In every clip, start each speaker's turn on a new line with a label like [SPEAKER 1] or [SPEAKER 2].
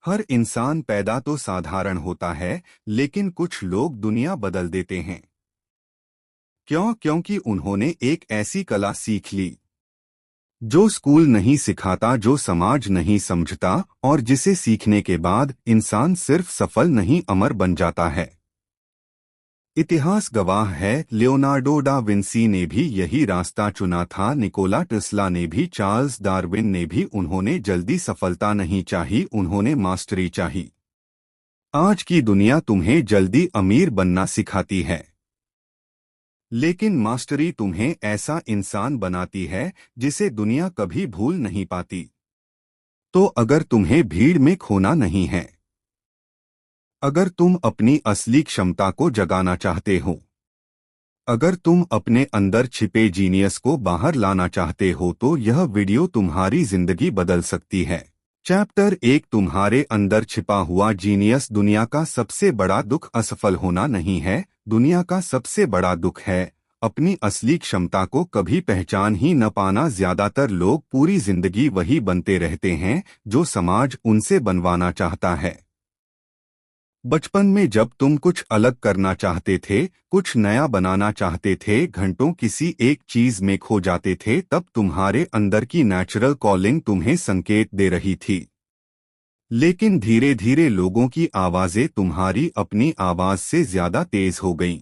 [SPEAKER 1] हर इंसान पैदा तो साधारण होता है, लेकिन कुछ लोग दुनिया बदल देते हैं। क्यों? क्योंकि उन्होंने एक ऐसी कला सीख ली जो स्कूल नहीं सिखाता, जो समाज नहीं समझता, और जिसे सीखने के बाद इंसान सिर्फ सफल नहीं अमर बन जाता है। इतिहास गवाह है, लियोनार्डो डा विंसी ने भी यही रास्ता चुना था, निकोला टेस्ला ने भी, चार्ल्स डार्विन ने भी। उन्होंने जल्दी सफलता नहीं चाही, उन्होंने मास्टरी चाही। आज की दुनिया तुम्हें जल्दी अमीर बनना सिखाती है, लेकिन मास्टरी तुम्हें ऐसा इंसान बनाती है जिसे दुनिया कभी भूल नहीं पाती। तो अगर तुम्हें भीड़ में खोना नहीं है, अगर तुम अपनी असली क्षमता को जगाना चाहते हो, अगर तुम अपने अंदर छिपे जीनियस को बाहर लाना चाहते हो, तो यह वीडियो तुम्हारी जिंदगी बदल सकती है। चैप्टर 1, तुम्हारे अंदर छिपा हुआ जीनियस। दुनिया का सबसे बड़ा दुख असफल होना नहीं है, दुनिया का सबसे बड़ा दुख है अपनी असली क्षमता को कभी पहचान ही न पाना। ज्यादातर लोग पूरी जिंदगी वही बनते रहते हैं जो समाज उनसे बनवाना चाहता है। बचपन में जब तुम कुछ अलग करना चाहते थे, कुछ नया बनाना चाहते थे, घंटों किसी एक चीज में खो जाते थे, तब तुम्हारे अंदर की नेचुरल कॉलिंग तुम्हें संकेत दे रही थी। लेकिन धीरे धीरे लोगों की आवाजें तुम्हारी अपनी आवाज से ज्यादा तेज हो गईं।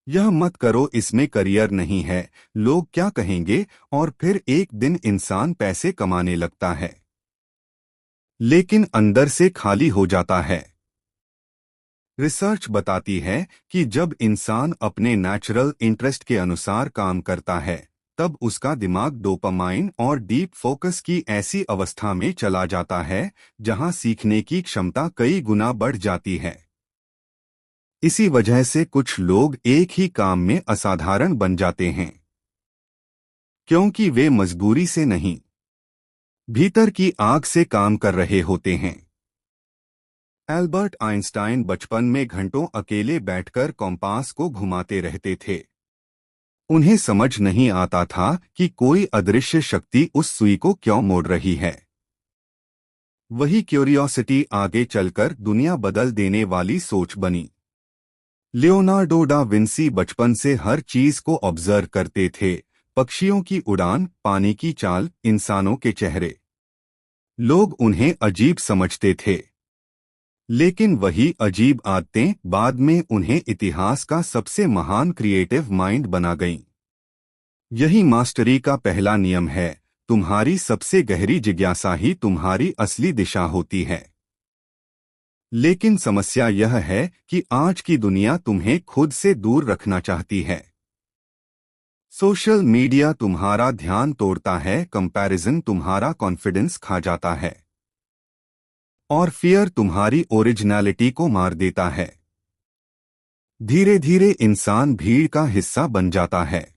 [SPEAKER 1] यह मत करो, इसमें करियर नहीं है, लोग क्या कहेंगे। और फिर एक दिन इंसान पैसे कमाने लगता है, लेकिन अंदर से खाली हो जाता है। रिसर्च बताती है कि जब इंसान अपने नेचुरल इंटरेस्ट के अनुसार काम करता है, तब उसका दिमाग डोपामाइन और डीप फोकस की ऐसी अवस्था में चला जाता है जहां सीखने की क्षमता कई गुना बढ़ जाती है। इसी वजह से कुछ लोग एक ही काम में असाधारण बन जाते हैं, क्योंकि वे मजबूरी से नहीं, भीतर की आग से काम कर रहे होते हैं। एल्बर्ट आइंस्टाइन बचपन में घंटों अकेले बैठकर कॉम्पास को घुमाते रहते थे। उन्हें समझ नहीं आता था कि कोई अदृश्य शक्ति उस सुई को क्यों मोड़ रही है। वही क्यूरियोसिटी आगे चलकर दुनिया बदल देने वाली सोच बनी। लियोनार्डो डा विंसी बचपन से हर चीज को ऑब्जर्व करते थे, पक्षियों की उड़ान, पानी की चाल, इंसानों के चेहरे। लोग उन्हें अजीब समझते थे, लेकिन वही अजीब आदतें बाद में उन्हें इतिहास का सबसे महान क्रिएटिव माइंड बना गईं। यही मास्टरी का पहला नियम है, तुम्हारी सबसे गहरी जिज्ञासा ही तुम्हारी असली दिशा होती है। लेकिन समस्या यह है कि आज की दुनिया तुम्हें खुद से दूर रखना चाहती है। सोशल मीडिया तुम्हारा ध्यान तोड़ता है, कंपैरिजन तुम्हारा कॉन्फिडेंस खा जाता है, और फियर तुम्हारी ओरिजिनलिटी को मार देता है। धीरे धीरे इंसान भीड़ का हिस्सा बन जाता है,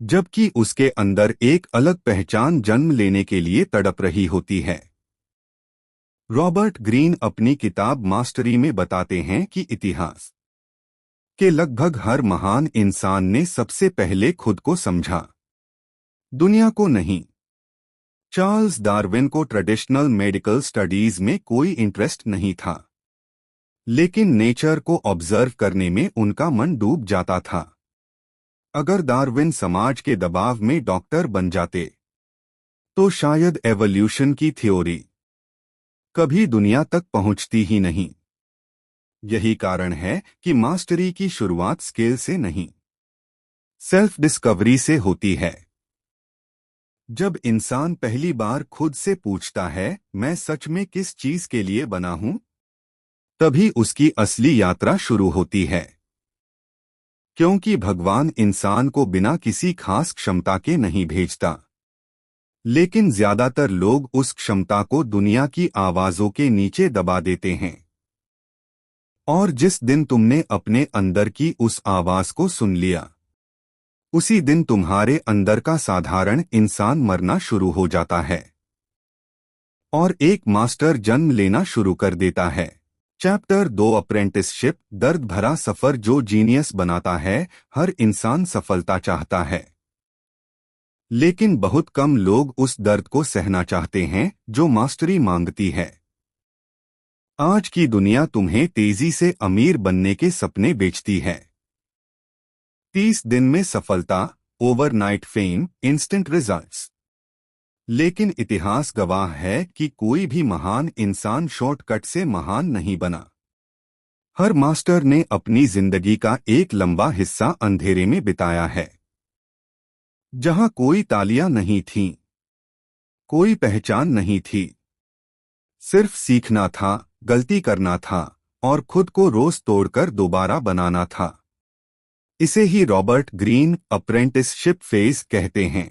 [SPEAKER 1] जबकि उसके अंदर एक अलग पहचान जन्म लेने के लिए तड़प रही होती है। रॉबर्ट ग्रीन अपनी किताब मास्टरी में बताते हैं कि इतिहास के लगभग हर महान इंसान ने सबसे पहले खुद को समझा, दुनिया को नहीं। चार्ल्स डार्विन को ट्रेडिशनल मेडिकल स्टडीज में कोई इंटरेस्ट नहीं था, लेकिन नेचर को ऑब्जर्व करने में उनका मन डूब जाता था। अगर डार्विन समाज के दबाव में डॉक्टर बन जाते, तो शायद एवोल्यूशन की थ्योरी कभी दुनिया तक पहुंचती ही नहीं। यही कारण है कि मास्टरी की शुरुआत स्किल से नहीं, सेल्फ डिस्कवरी से होती है। जब इंसान पहली बार खुद से पूछता है, मैं सच में किस चीज के लिए बना हूं, तभी उसकी असली यात्रा शुरू होती है। क्योंकि भगवान इंसान को बिना किसी खास क्षमता के नहीं भेजता, लेकिन ज्यादातर लोग उस क्षमता को दुनिया की आवाजों के नीचे दबा देते हैं। और जिस दिन तुमने अपने अंदर की उस आवाज को सुन लिया, उसी दिन तुम्हारे अंदर का साधारण इंसान मरना शुरू हो जाता है और एक मास्टर जन्म लेना शुरू कर देता है। चैप्टर 2, अप्रेंटिसशिप, दर्द भरा सफर जो जीनियस बनाता है। हर इंसान सफलता चाहता है, लेकिन बहुत कम लोग उस दर्द को सहना चाहते हैं जो मास्टरी मांगती है। आज की दुनिया तुम्हें तेजी से अमीर बनने के सपने बेचती है। 30 दिन में सफलता, ओवरनाइट फेम, इंस्टेंट रिजल्ट्स। लेकिन इतिहास गवाह है कि कोई भी महान इंसान शॉर्टकट से महान नहीं बना। हर मास्टर ने अपनी जिंदगी का एक लंबा हिस्सा अंधेरे में बिताया है, जहां कोई तालियां नहीं थीं, कोई पहचान नहीं थी। सिर्फ सीखना था, गलती करना था और खुद को रोज तोड़कर दोबारा बनाना था। इसे ही रॉबर्ट ग्रीन अप्रेंटिसशिप फेज कहते हैं।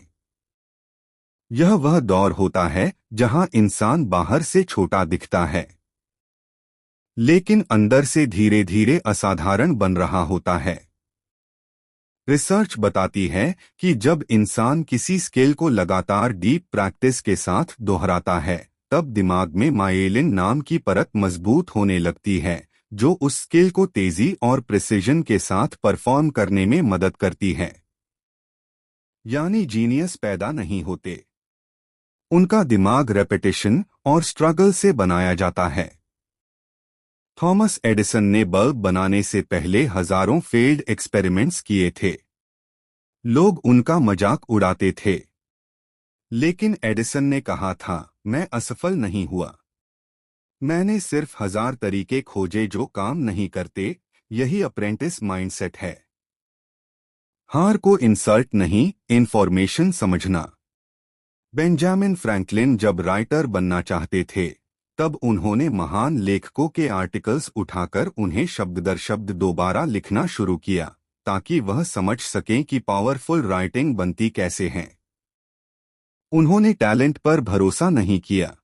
[SPEAKER 1] यह वह दौर होता है जहां इंसान बाहर से छोटा दिखता है, लेकिन अंदर से धीरे धीरे असाधारण बन रहा होता है। रिसर्च बताती है कि जब इंसान किसी स्किल को लगातार डीप प्रैक्टिस के साथ दोहराता है, तब दिमाग में माइलिन नाम की परत मजबूत होने लगती है, जो उस स्किल को तेजी और प्रिसिजन के साथ परफॉर्म करने में मदद करती है। यानी जीनियस पैदा नहीं होते, उनका दिमाग रेपिटेशन और स्ट्रगल से बनाया जाता है। थॉमस एडिसन ने बल्ब बनाने से पहले हजारों फेल्ड एक्सपेरिमेंट्स किए थे। लोग उनका मजाक उड़ाते थे, लेकिन एडिसन ने कहा था, मैं असफल नहीं हुआ। मैंने सिर्फ 1000 तरीके खोजे जो काम नहीं करते। यही अप्रेंटिस माइंडसेट है। हार को इंसल्ट नहीं, इन्फॉर्मेशन समझना। बेंजामिन फ्रैंकलिन जब राइटर बनना चाहते थे, तब उन्होंने महान लेखकों के आर्टिकल्स उठाकर उन्हें शब्द दर शब्द दोबारा लिखना शुरू किया, ताकि वह समझ सकें कि पावरफुल राइटिंग बनती कैसे है। उन्होंने टैलेंट पर भरोसा नहीं किया,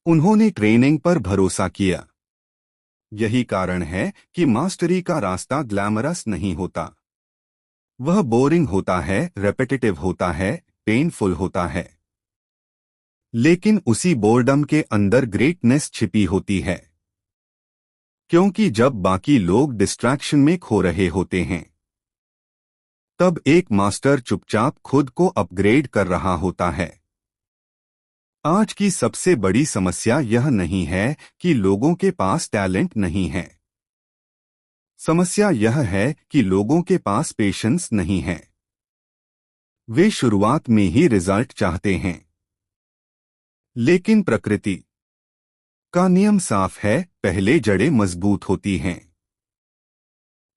[SPEAKER 1] उन्होंने ट्रेनिंग पर भरोसा किया। यही कारण है कि मास्टरी का रास्ता ग्लैमरस नहीं होता। वह बोरिंग होता है, रेपिटेटिव होता है, पेनफुल होता है। लेकिन उसी बोर्डम के अंदर ग्रेटनेस छिपी होती है, क्योंकि जब बाकी लोग डिस्ट्रैक्शन में खो रहे होते हैं, तब एक मास्टर चुपचाप खुद को अपग्रेड कर रहा होता है। आज की सबसे बड़ी समस्या यह नहीं है कि लोगों के पास टैलेंट नहीं है। समस्या यह है कि लोगों के पास पेशेंस नहीं है। वे शुरुआत में ही रिजल्ट चाहते हैं। लेकिन प्रकृति का नियम साफ है, पहले जड़ें मजबूत होती हैं,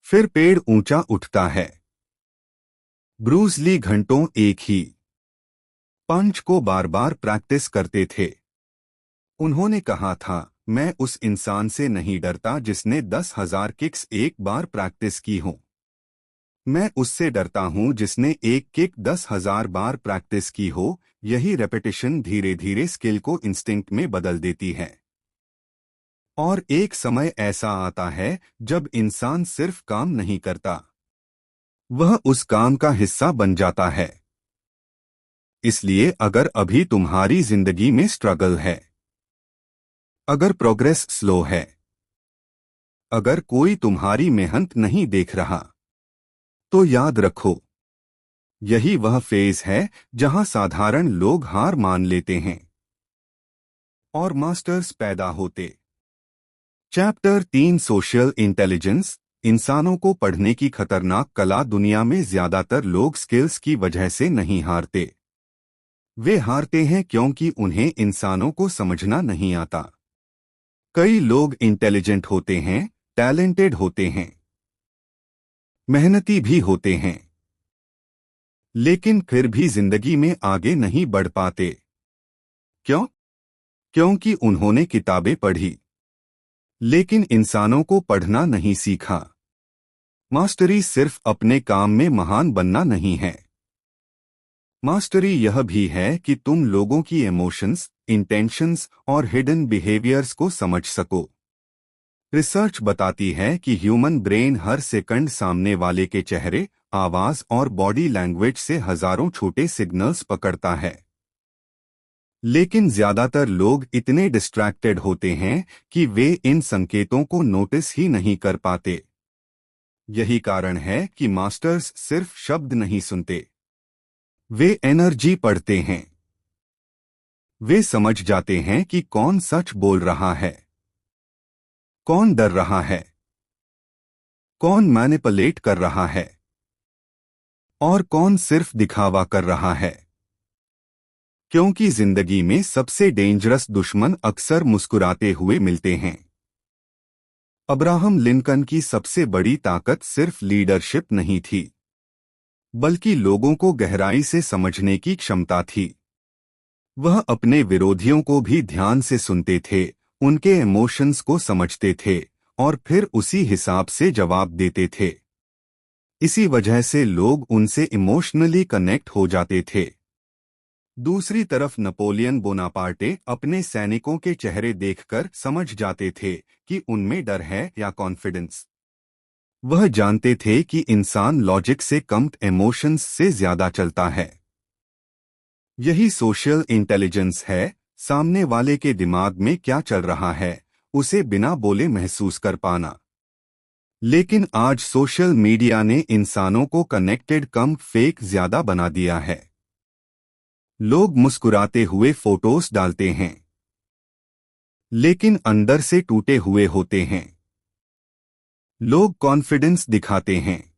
[SPEAKER 1] फिर पेड़ ऊंचा उठता है। ब्रूस ली घंटों एक ही पंच को बार बार प्रैक्टिस करते थे। उन्होंने कहा था, मैं उस इंसान से नहीं डरता जिसने 10,000 किक्स एक बार प्रैक्टिस की हो। मैं उससे डरता हूं जिसने एक किक 10,000 बार प्रैक्टिस की हो। यही रेपिटेशन धीरे धीरे स्किल को इंस्टिंक्ट में बदल देती है। और एक समय ऐसा आता है जब इंसान सिर्फ काम नहीं करता, वह उस काम का हिस्सा बन जाता है। इसलिए अगर अभी तुम्हारी जिंदगी में स्ट्रगल है, अगर प्रोग्रेस स्लो है, अगर कोई तुम्हारी मेहनत नहीं देख रहा, तो याद रखो, यही वह फेज है जहां साधारण लोग हार मान लेते हैं और मास्टर्स पैदा होते। Chapter 3 social intelligence. इंसानों को पढ़ने की खतरनाक कला। दुनिया में ज्यादातर लोग स्किल्स की वजह से नहीं हारते, वे हारते हैं क्योंकि उन्हें इंसानों को समझना नहीं आता। कई लोग इंटेलिजेंट होते हैं, टैलेंटेड होते हैं, मेहनती भी होते हैं, लेकिन फिर भी जिंदगी में आगे नहीं बढ़ पाते। क्यों? क्योंकि उन्होंने किताबें पढ़ी, लेकिन इंसानों को पढ़ना नहीं सीखा। मास्टरी सिर्फ अपने काम में महान बनना नहीं है। मास्टरी यह भी है कि तुम लोगों की इमोशंस, इंटेंशंस और हिडन बिहेवियर्स को समझ सको। रिसर्च बताती है कि ह्यूमन ब्रेन हर सेकंड सामने वाले के चेहरे, आवाज और बॉडी लैंग्वेज से हजारों छोटे सिग्नल्स पकड़ता है। लेकिन ज्यादातर लोग इतने डिस्ट्रैक्टेड होते हैं कि वे इन संकेतों को नोटिस ही नहीं कर पाते। यही कारण है कि मास्टर्स सिर्फ शब्द नहीं सुनते, वे एनर्जी पढ़ते हैं। वे समझ जाते हैं कि कौन सच बोल रहा है, कौन डर रहा है, कौन मैनिपुलेट कर रहा है और कौन सिर्फ दिखावा कर रहा है। क्योंकि जिंदगी में सबसे डेंजरस दुश्मन अक्सर मुस्कुराते हुए मिलते हैं। अब्राहम लिंकन की सबसे बड़ी ताकत सिर्फ लीडरशिप नहीं थी, बल्कि लोगों को गहराई से समझने की क्षमता थी। वह अपने विरोधियों को भी ध्यान से सुनते थे, उनके इमोशंस को समझते थे और फिर उसी हिसाब से जवाब देते थे। इसी वजह से लोग उनसे इमोशनली कनेक्ट हो जाते थे। दूसरी तरफ नेपोलियन बोनापार्टे अपने सैनिकों के चेहरे देखकर समझ जाते थे कि उनमें डर है या कॉन्फिडेंस। वह जानते थे कि इंसान लॉजिक से कम इमोशंस से ज्यादा चलता है। यही सोशल इंटेलिजेंस है, सामने वाले के दिमाग में क्या चल रहा है उसे बिना बोले महसूस कर पाना। लेकिन आज सोशल मीडिया ने इंसानों को कनेक्टेड कम फेक ज्यादा बना दिया है। लोग मुस्कुराते हुए फोटोज डालते हैं, लेकिन अंदर से टूटे हुए होते हैं। लोग कॉन्फिडेंस दिखाते हैं,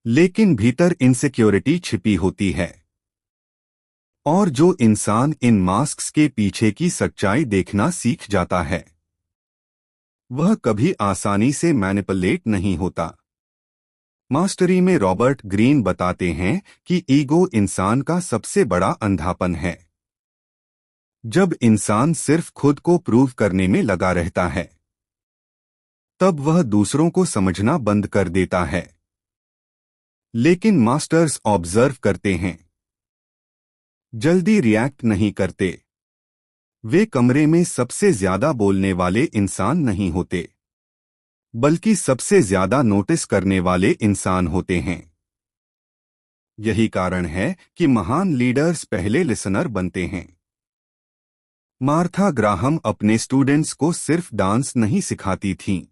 [SPEAKER 1] लेकिन भीतर इनसिक्योरिटी छिपी होती है। और जो इंसान इन मास्क्स के पीछे की सच्चाई देखना सीख जाता है, वह कभी आसानी से मैनिपुलेट नहीं होता। मास्टरी में रॉबर्ट ग्रीन बताते हैं कि ईगो इंसान का सबसे बड़ा अंधापन है। जब इंसान सिर्फ खुद को प्रूव करने में लगा रहता है, तब वह दूसरों को समझना बंद कर देता है। लेकिन मास्टर्स ऑब्जर्व करते हैं, जल्दी रिएक्ट नहीं करते। वे कमरे में सबसे ज्यादा बोलने वाले इंसान नहीं होते, बल्कि सबसे ज्यादा नोटिस करने वाले इंसान होते हैं। यही कारण है कि महान लीडर्स पहले लिसनर बनते हैं। मार्था ग्राहम अपने स्टूडेंट्स को सिर्फ डांस नहीं सिखाती थीं,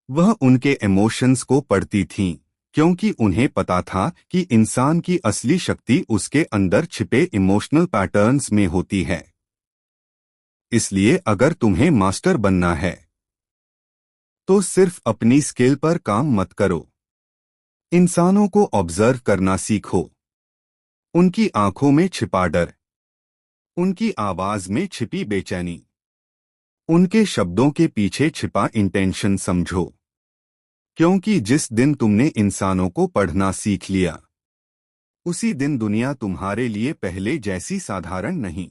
[SPEAKER 1] वह उनके इमोशंस को पढ़ती थीं, क्योंकि उन्हें पता था कि इंसान की असली शक्ति उसके अंदर छिपे इमोशनल पैटर्न्स में होती है। इसलिए अगर तुम्हें मास्टर बनना है, तो सिर्फ अपनी स्किल पर काम मत करो। इंसानों को ऑब्जर्व करना सीखो। उनकी आंखों में छिपा डर, उनकी आवाज में छिपी बेचैनी, उनके शब्दों के पीछे छिपा इंटेंशन समझो। क्योंकि जिस दिन तुमने इंसानों को पढ़ना सीख लिया, उसी दिन दुनिया तुम्हारे लिए पहले जैसी साधारण नहीं।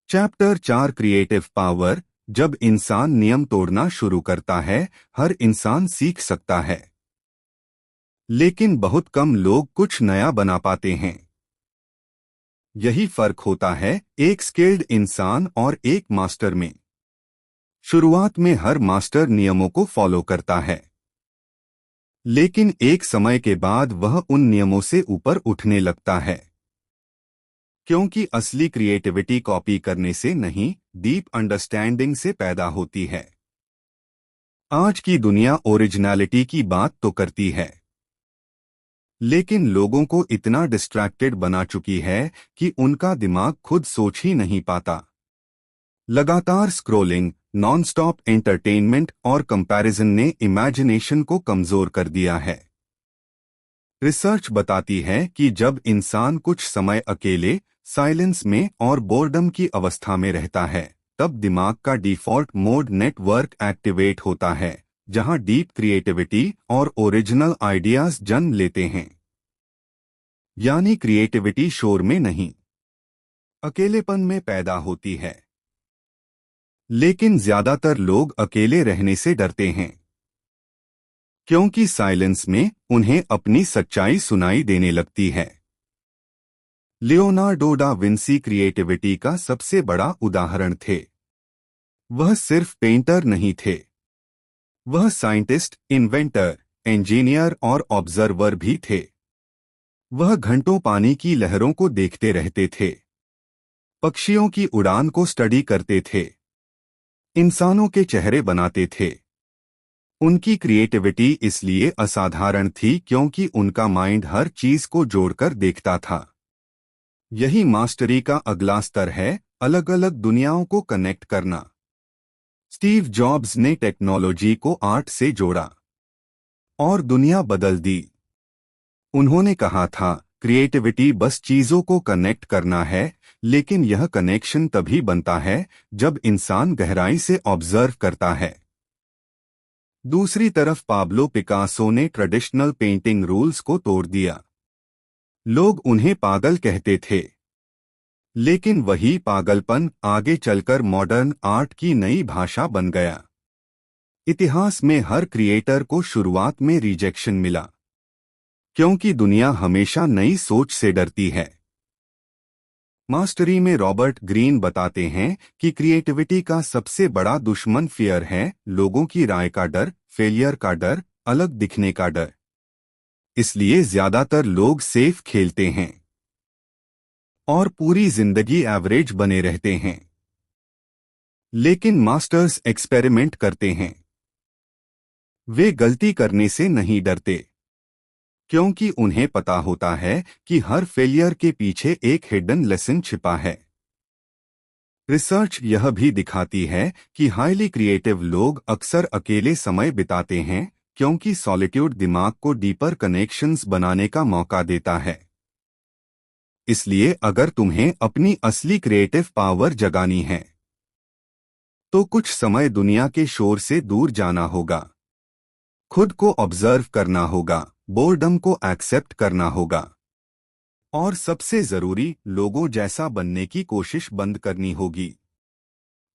[SPEAKER 1] Chapter 4 creative power. जब इंसान नियम तोड़ना शुरू करता है, हर इंसान सीख सकता है, लेकिन बहुत कम लोग कुछ नया बना पाते हैं। यही फर्क होता है एक स्किल्ड इंसान और एक मास्टर में। शुरुआत में हर मास्टर नियमों को फॉलो करता है, लेकिन एक समय के बाद वह उन नियमों से ऊपर उठने लगता है। क्योंकि असली क्रिएटिविटी कॉपी करने से नहीं, डीप अंडरस्टैंडिंग से पैदा होती है। आज की दुनिया ओरिजिनलिटी की बात तो करती है, लेकिन लोगों को इतना डिस्ट्रैक्टेड बना चुकी है कि उनका दिमाग खुद सोच ही नहीं पाता। लगातार स्क्रोलिंग, नॉनस्टॉप एंटरटेनमेंट और कंपैरिजन ने इमेजिनेशन को कमजोर कर दिया है। रिसर्च बताती है कि जब इंसान कुछ समय अकेले, साइलेंस में और बोर्डम की अवस्था में रहता है, तब दिमाग का डिफॉल्ट मोड नेटवर्क एक्टिवेट होता है, जहां डीप क्रिएटिविटी और ओरिजिनल आइडियाज जन्म लेते हैं। यानी क्रिएटिविटी शोर में नहीं, अकेलेपन में पैदा होती है। लेकिन ज्यादातर लोग अकेले रहने से डरते हैं, क्योंकि साइलेंस में उन्हें अपनी सच्चाई सुनाई देने लगती है। लियोनार्डो डा विंसी क्रिएटिविटी का सबसे बड़ा उदाहरण थे। वह सिर्फ पेंटर नहीं थे, वह साइंटिस्ट, इन्वेंटर, इंजीनियर और ऑब्जर्वर भी थे। वह घंटों पानी की लहरों को देखते रहते थे, पक्षियों की उड़ान को स्टडी करते थे, इंसानों के चेहरे बनाते थे उनकी क्रिएटिविटी इसलिए असाधारण थी क्योंकि उनका माइंड हर चीज को जोड़कर देखता था। यही मास्टरी का अगला स्तर है, अलग अलग दुनियाओं को कनेक्ट करना। स्टीव जॉब्स ने टेक्नोलॉजी को आर्ट से जोड़ा और दुनिया बदल दी। उन्होंने कहा था, क्रिएटिविटी बस चीजों को कनेक्ट करना है, लेकिन यह कनेक्शन तभी बनता है जब इंसान गहराई से ऑब्जर्व करता है। दूसरी तरफ पाब्लो पिकासो ने ट्रेडिशनल पेंटिंग रूल्स को तोड़ दिया। लोग उन्हें पागल कहते थे, लेकिन वही पागलपन आगे चलकर मॉडर्न आर्ट की नई भाषा बन गया। इतिहास में हर क्रिएटर को शुरुआत में रिजेक्शन मिला, क्योंकि दुनिया हमेशा नई सोच से डरती है। मास्टरी में रॉबर्ट ग्रीन बताते हैं कि क्रिएटिविटी का सबसे बड़ा दुश्मन फियर है, लोगों की राय का डर, फेलियर का डर, अलग दिखने का डर। इसलिए ज्यादातर लोग सेफ खेलते हैं और पूरी जिंदगी एवरेज बने रहते हैं। लेकिन मास्टर्स एक्सपेरिमेंट करते हैं। वे गलती करने से नहीं डरते, क्योंकि उन्हें पता होता है कि हर फेलियर के पीछे एक हिडन लेसन छिपा है। रिसर्च यह भी दिखाती है कि हाईली क्रिएटिव लोग अक्सर अकेले समय बिताते हैं, क्योंकि सॉलिट्यूड दिमाग को डीपर कनेक्शंस बनाने का मौका देता है। इसलिए अगर तुम्हें अपनी असली क्रिएटिव पावर जगानी है, तो कुछ समय दुनिया के शोर से दूर जाना होगा। खुद को ऑब्जर्व करना होगा, बोर्डम को एक्सेप्ट करना होगा, और सबसे जरूरी, लोगों जैसा बनने की कोशिश बंद करनी होगी।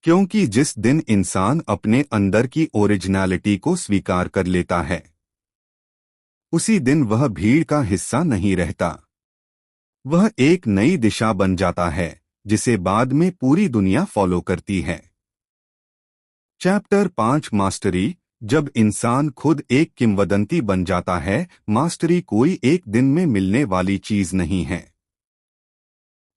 [SPEAKER 1] क्योंकि जिस दिन इंसान अपने अंदर की ओरिजिनलिटी को स्वीकार कर लेता है, उसी दिन वह भीड़ का हिस्सा नहीं रहता। वह एक नई दिशा बन जाता है, जिसे बाद में पूरी दुनिया फॉलो करती है। Chapter 5 mastery. जब इंसान खुद एक किंवदंती बन जाता है, मास्टरी कोई एक दिन में मिलने वाली चीज नहीं है।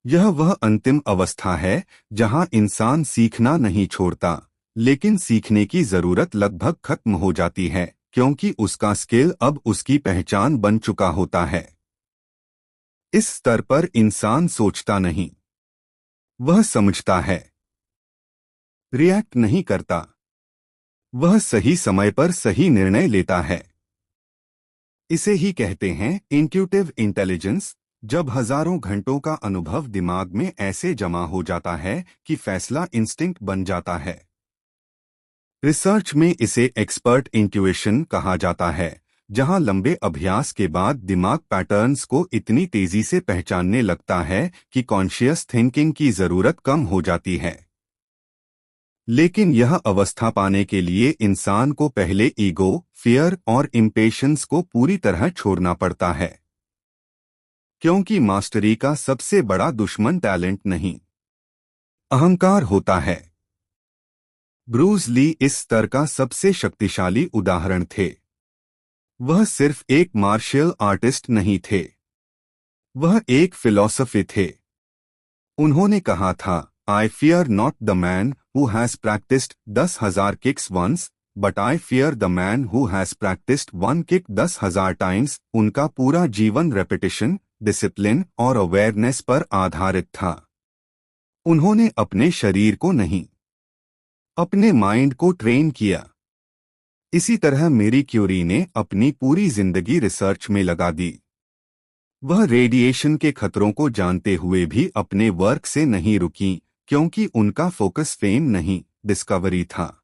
[SPEAKER 1] यह वह अंतिम अवस्था है जहां इंसान सीखना नहीं छोड़ता, लेकिन सीखने की जरूरत लगभग खत्म हो जाती है, क्योंकि उसका स्किल अब उसकी पहचान बन चुका होता है। इस स्तर पर इंसान सोचता नहीं, वह समझता है। रिएक्ट नहीं करता, वह सही समय पर सही निर्णय लेता है। इसे ही कहते हैं इंट्यूटिव इंटेलिजेंस, जब हजारों घंटों का अनुभव दिमाग में ऐसे जमा हो जाता है कि फैसला इंस्टिंक्ट बन जाता है। रिसर्च में इसे एक्सपर्ट इंट्यूइशन कहा जाता है, जहां लंबे अभ्यास के बाद दिमाग पैटर्न्स को इतनी तेजी से पहचानने लगता है कि कॉन्शियस थिंकिंग की जरूरत कम हो जाती है। लेकिन यह अवस्था पाने के लिए इंसान को पहले ईगो, फियर और इम्पेशंस को पूरी तरह छोड़ना पड़ता है। क्योंकि मास्टरी का सबसे बड़ा दुश्मन टैलेंट नहीं, अहंकार होता है। ब्रूस ली इस स्तर का सबसे शक्तिशाली उदाहरण थे। वह सिर्फ एक मार्शल आर्टिस्ट नहीं थे, वह एक फिलॉसफी थे। उन्होंने कहा था, I fear not the man who has practised 10,000 kicks once, but I fear the man who has practised one kick 10,000 times. उनका पूरा जीवन रेपिटेशन, डिसिप्लिन और अवेयरनेस पर आधारित था। उन्होंने अपने शरीर को नहीं, अपने माइंड को ट्रेन किया। इसी तरह मेरी क्यूरी ने अपनी पूरी जिंदगी रिसर्च में लगा दी। वह रेडिएशन के खतरों को जानते हुए भी अपने वर्क से नहीं रुकी, क्योंकि उनका फोकस फेम नहीं, डिस्कवरी था।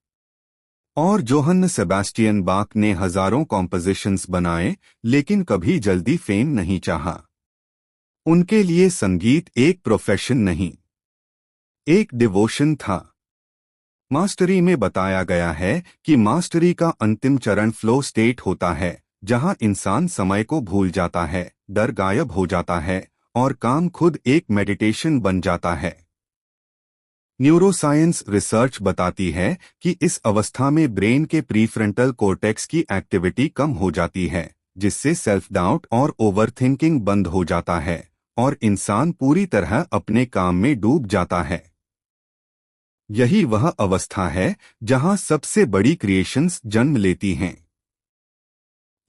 [SPEAKER 1] और जोहन सेबास्टियन बाक ने हजारों कॉम्पोजिशंस बनाए, लेकिन कभी जल्दी फेम नहीं चाहा। उनके लिए संगीत एक प्रोफेशन नहीं, एक डिवोशन था। मास्टरी में बताया गया है कि मास्टरी का अंतिम चरण फ्लो स्टेट होता है, जहां इंसान समय को भूल जाता है, डर गायब हो जाता है और काम खुद एक मेडिटेशन बन जाता है। न्यूरोसाइंस रिसर्च बताती है कि इस अवस्था में ब्रेन के प्रीफ्रंटल कॉर्टेक्स की एक्टिविटी कम हो जाती है, जिससे सेल्फ डाउट और ओवरथिंकिंग बंद हो जाता है और इंसान पूरी तरह अपने काम में डूब जाता है। यही वह अवस्था है जहां सबसे बड़ी क्रिएशंस जन्म लेती हैं।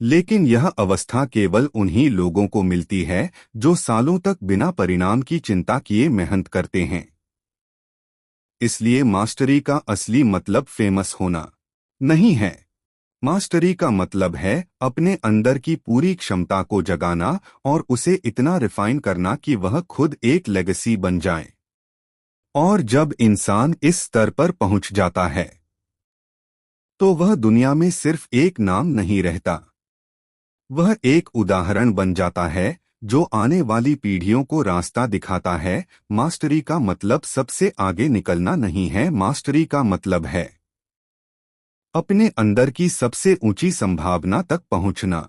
[SPEAKER 1] लेकिन यह अवस्था केवल उन्हीं लोगों को मिलती है जो सालों तक बिना परिणाम की चिंता किए मेहनत करते हैं। इसलिए मास्टरी का असली मतलब फेमस होना नहीं है। मास्टरी का मतलब है अपने अंदर की पूरी क्षमता को जगाना और उसे इतना रिफाइन करना कि वह खुद एक लेगेसी बन जाए। और जब इंसान इस स्तर पर पहुंच जाता है तो वह दुनिया में सिर्फ एक नाम नहीं रहता, वह एक उदाहरण बन जाता है जो आने वाली पीढ़ियों को रास्ता दिखाता है। मास्टरी का मतलब सबसे आगे निकलना नहीं है, मास्टरी का मतलब है अपने अंदर की सबसे ऊंची संभावना तक पहुंचना।